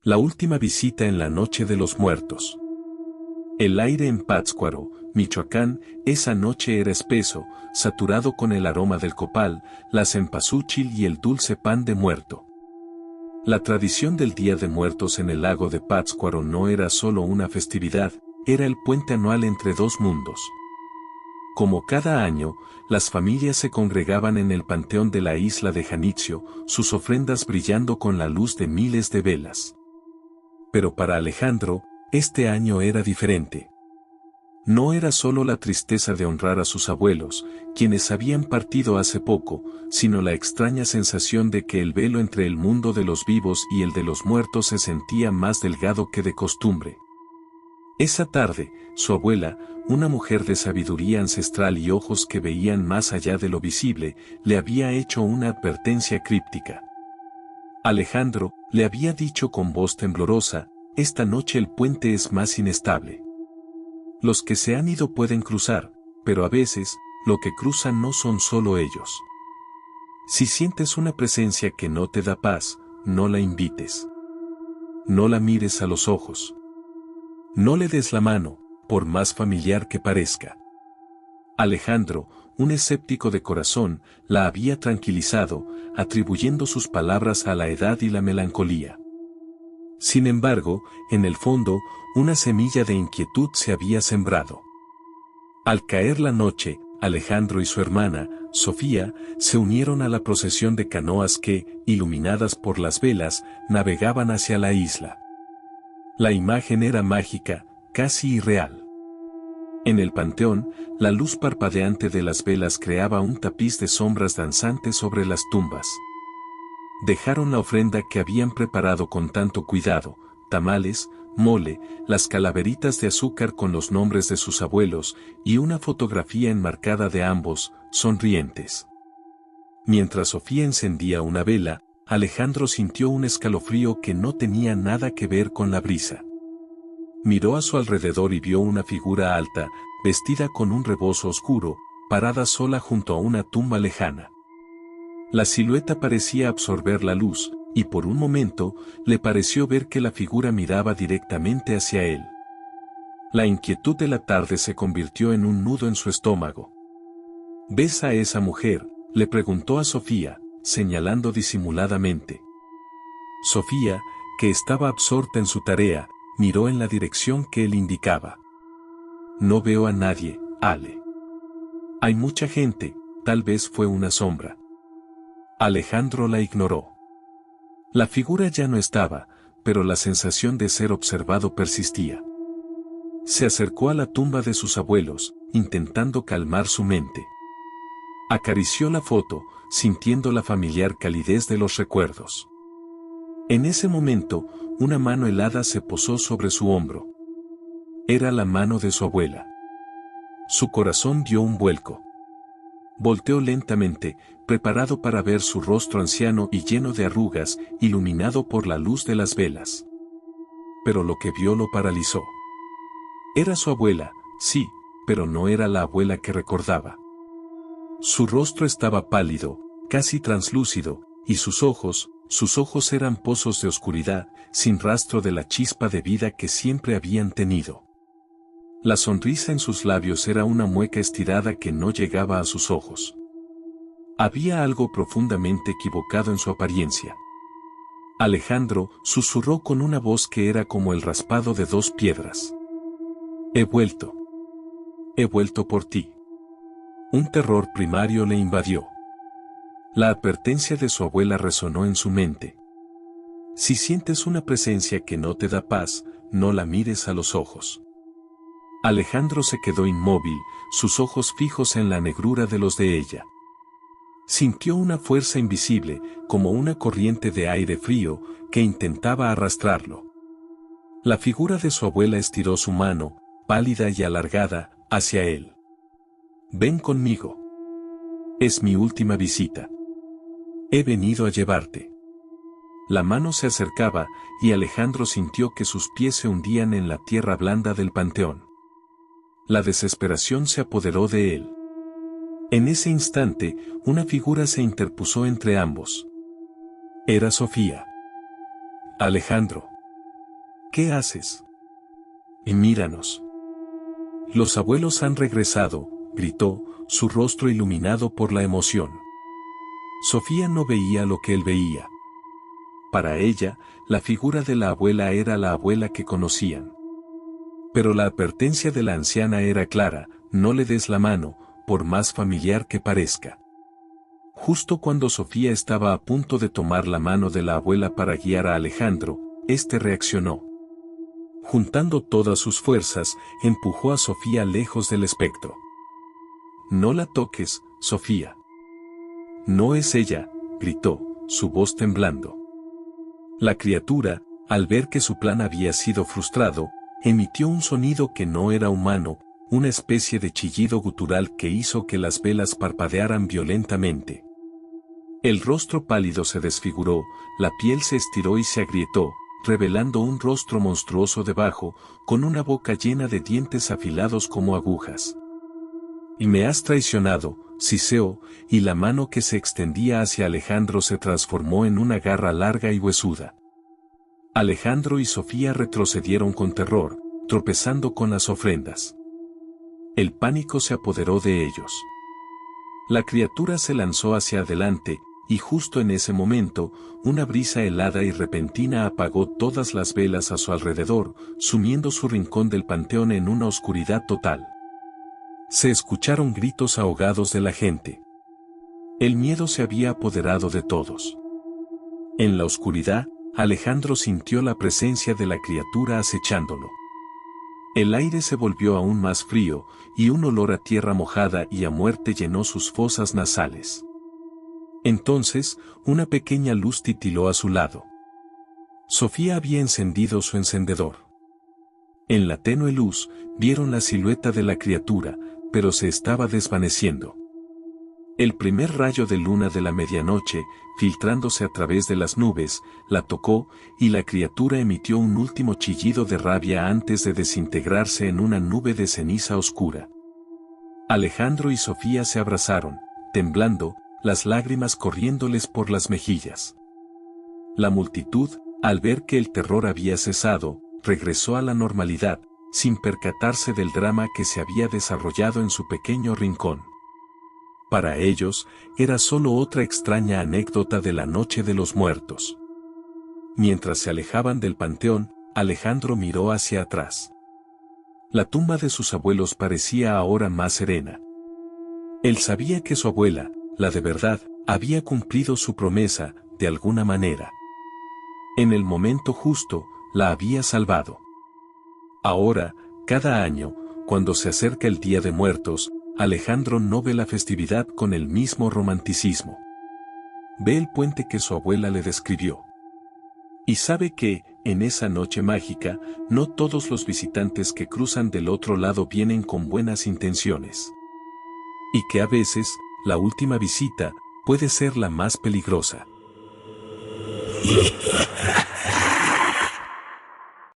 La última visita en la Noche de los Muertos. El aire en Pátzcuaro, Michoacán, esa noche era espeso, saturado con el aroma del copal, la cempasúchil y el dulce pan de muerto. La tradición del Día de Muertos en el lago de Pátzcuaro no era solo una festividad, era el puente anual entre dos mundos. Como cada año, las familias se congregaban en el panteón de la isla de Janitzio, sus ofrendas brillando con la luz de miles de velas. Pero para Alejandro, este año era diferente. No era solo la tristeza de honrar a sus abuelos, quienes habían partido hace poco, sino la extraña sensación de que el velo entre el mundo de los vivos y el de los muertos se sentía más delgado que de costumbre. Esa tarde, su abuela, una mujer de sabiduría ancestral y ojos que veían más allá de lo visible, le había hecho una advertencia críptica. Alejandro, le había dicho con voz temblorosa, esta noche el puente es más inestable. Los que se han ido pueden cruzar, pero a veces, lo que cruzan no son solo ellos. Si sientes una presencia que no te da paz, no la invites. No la mires a los ojos. No le des la mano, por más familiar que parezca. Alejandro, un escéptico de corazón, la había tranquilizado, atribuyendo sus palabras a la edad y la melancolía. Sin embargo, en el fondo, una semilla de inquietud se había sembrado. Al caer la noche, Alejandro y su hermana, Sofía, se unieron a la procesión de canoas que, iluminadas por las velas, navegaban hacia la isla. La imagen era mágica, casi irreal. En el panteón, la luz parpadeante de las velas creaba un tapiz de sombras danzantes sobre las tumbas. Dejaron la ofrenda que habían preparado con tanto cuidado, tamales, mole, las calaveritas de azúcar con los nombres de sus abuelos, y una fotografía enmarcada de ambos, sonrientes. Mientras Sofía encendía una vela, Alejandro sintió un escalofrío que no tenía nada que ver con la brisa. Miró a su alrededor y vio una figura alta, vestida con un rebozo oscuro, parada sola junto a una tumba lejana. La silueta parecía absorber la luz, y por un momento, le pareció ver que la figura miraba directamente hacia él. La inquietud de la tarde se convirtió en un nudo en su estómago. ¿Ves a esa mujer?, le preguntó a Sofía, señalando disimuladamente. Sofía, que estaba absorta en su tarea, miró en la dirección que él indicaba. No veo a nadie, Ale. Hay mucha gente, tal vez fue una sombra. Alejandro la ignoró. La figura ya no estaba, pero la sensación de ser observado persistía. Se acercó a la tumba de sus abuelos, intentando calmar su mente. Acarició la foto, sintiendo la familiar calidez de los recuerdos. En ese momento, una mano helada se posó sobre su hombro. Era la mano de su abuela. Su corazón dio un vuelco. Volteó lentamente, preparado para ver su rostro anciano y lleno de arrugas, iluminado por la luz de las velas. Pero lo que vio lo paralizó. Era su abuela, sí, pero no era la abuela que recordaba. Su rostro estaba pálido, casi translúcido, y sus ojos eran pozos de oscuridad, sin rastro de la chispa de vida que siempre habían tenido. La sonrisa en sus labios era una mueca estirada que no llegaba a sus ojos. Había algo profundamente equivocado en su apariencia. Alejandro susurró con una voz que era como el raspado de dos piedras. He vuelto. He vuelto por ti. Un terror primario le invadió. La advertencia de su abuela resonó en su mente. Si sientes una presencia que no te da paz, no la mires a los ojos. Alejandro se quedó inmóvil, sus ojos fijos en la negrura de los de ella. Sintió una fuerza invisible, como una corriente de aire frío, que intentaba arrastrarlo. La figura de su abuela estiró su mano, pálida y alargada, hacia él. Ven conmigo. Es mi última visita. He venido a llevarte. La mano se acercaba, y Alejandro sintió que sus pies se hundían en la tierra blanda del panteón. La desesperación se apoderó de él. En ese instante, una figura se interpuso entre ambos. Era Sofía. Alejandro. ¿Qué haces? Y míranos. Los abuelos han regresado, gritó, su rostro iluminado por la emoción. Sofía no veía lo que él veía. Para ella, la figura de la abuela era la abuela que conocían. Pero la advertencia de la anciana era clara: no le des la mano, por más familiar que parezca. Justo cuando Sofía estaba a punto de tomar la mano de la abuela para guiar a Alejandro, este reaccionó. Juntando todas sus fuerzas, empujó a Sofía lejos del espectro. No la toques, Sofía. No es ella, gritó, su voz temblando. La criatura, al ver que su plan había sido frustrado, emitió un sonido que no era humano, una especie de chillido gutural que hizo que las velas parpadearan violentamente. El rostro pálido se desfiguró, la piel se estiró y se agrietó, revelando un rostro monstruoso debajo, con una boca llena de dientes afilados como agujas. Y me has traicionado, siseó, y la mano que se extendía hacia Alejandro se transformó en una garra larga y huesuda. Alejandro y Sofía retrocedieron con terror, tropezando con las ofrendas. El pánico se apoderó de ellos. La criatura se lanzó hacia adelante, y justo en ese momento, una brisa helada y repentina apagó todas las velas a su alrededor, sumiendo su rincón del panteón en una oscuridad total. Se escucharon gritos ahogados de la gente. El miedo se había apoderado de todos. En la oscuridad, Alejandro sintió la presencia de la criatura acechándolo. El aire se volvió aún más frío, y un olor a tierra mojada y a muerte llenó sus fosas nasales. Entonces, una pequeña luz titiló a su lado. Sofía había encendido su encendedor. En la tenue luz, vieron la silueta de la criatura, pero se estaba desvaneciendo. El primer rayo de luna de la medianoche, filtrándose a través de las nubes, la tocó, y la criatura emitió un último chillido de rabia antes de desintegrarse en una nube de ceniza oscura. Alejandro y Sofía se abrazaron, temblando, las lágrimas corriéndoles por las mejillas. La multitud, al ver que el terror había cesado, regresó a la normalidad, sin percatarse del drama que se había desarrollado en su pequeño rincón. Para ellos, era solo otra extraña anécdota de la noche de los muertos. Mientras se alejaban del panteón, Alejandro miró hacia atrás. La tumba de sus abuelos parecía ahora más serena. Él sabía que su abuela, la de verdad, había cumplido su promesa, de alguna manera. En el momento justo, la había salvado. Ahora, cada año, cuando se acerca el Día de Muertos, Alejandro no ve la festividad con el mismo romanticismo. Ve el puente que su abuela le describió. Y sabe que, en esa noche mágica, no todos los visitantes que cruzan del otro lado vienen con buenas intenciones. Y que a veces, la última visita, puede ser la más peligrosa.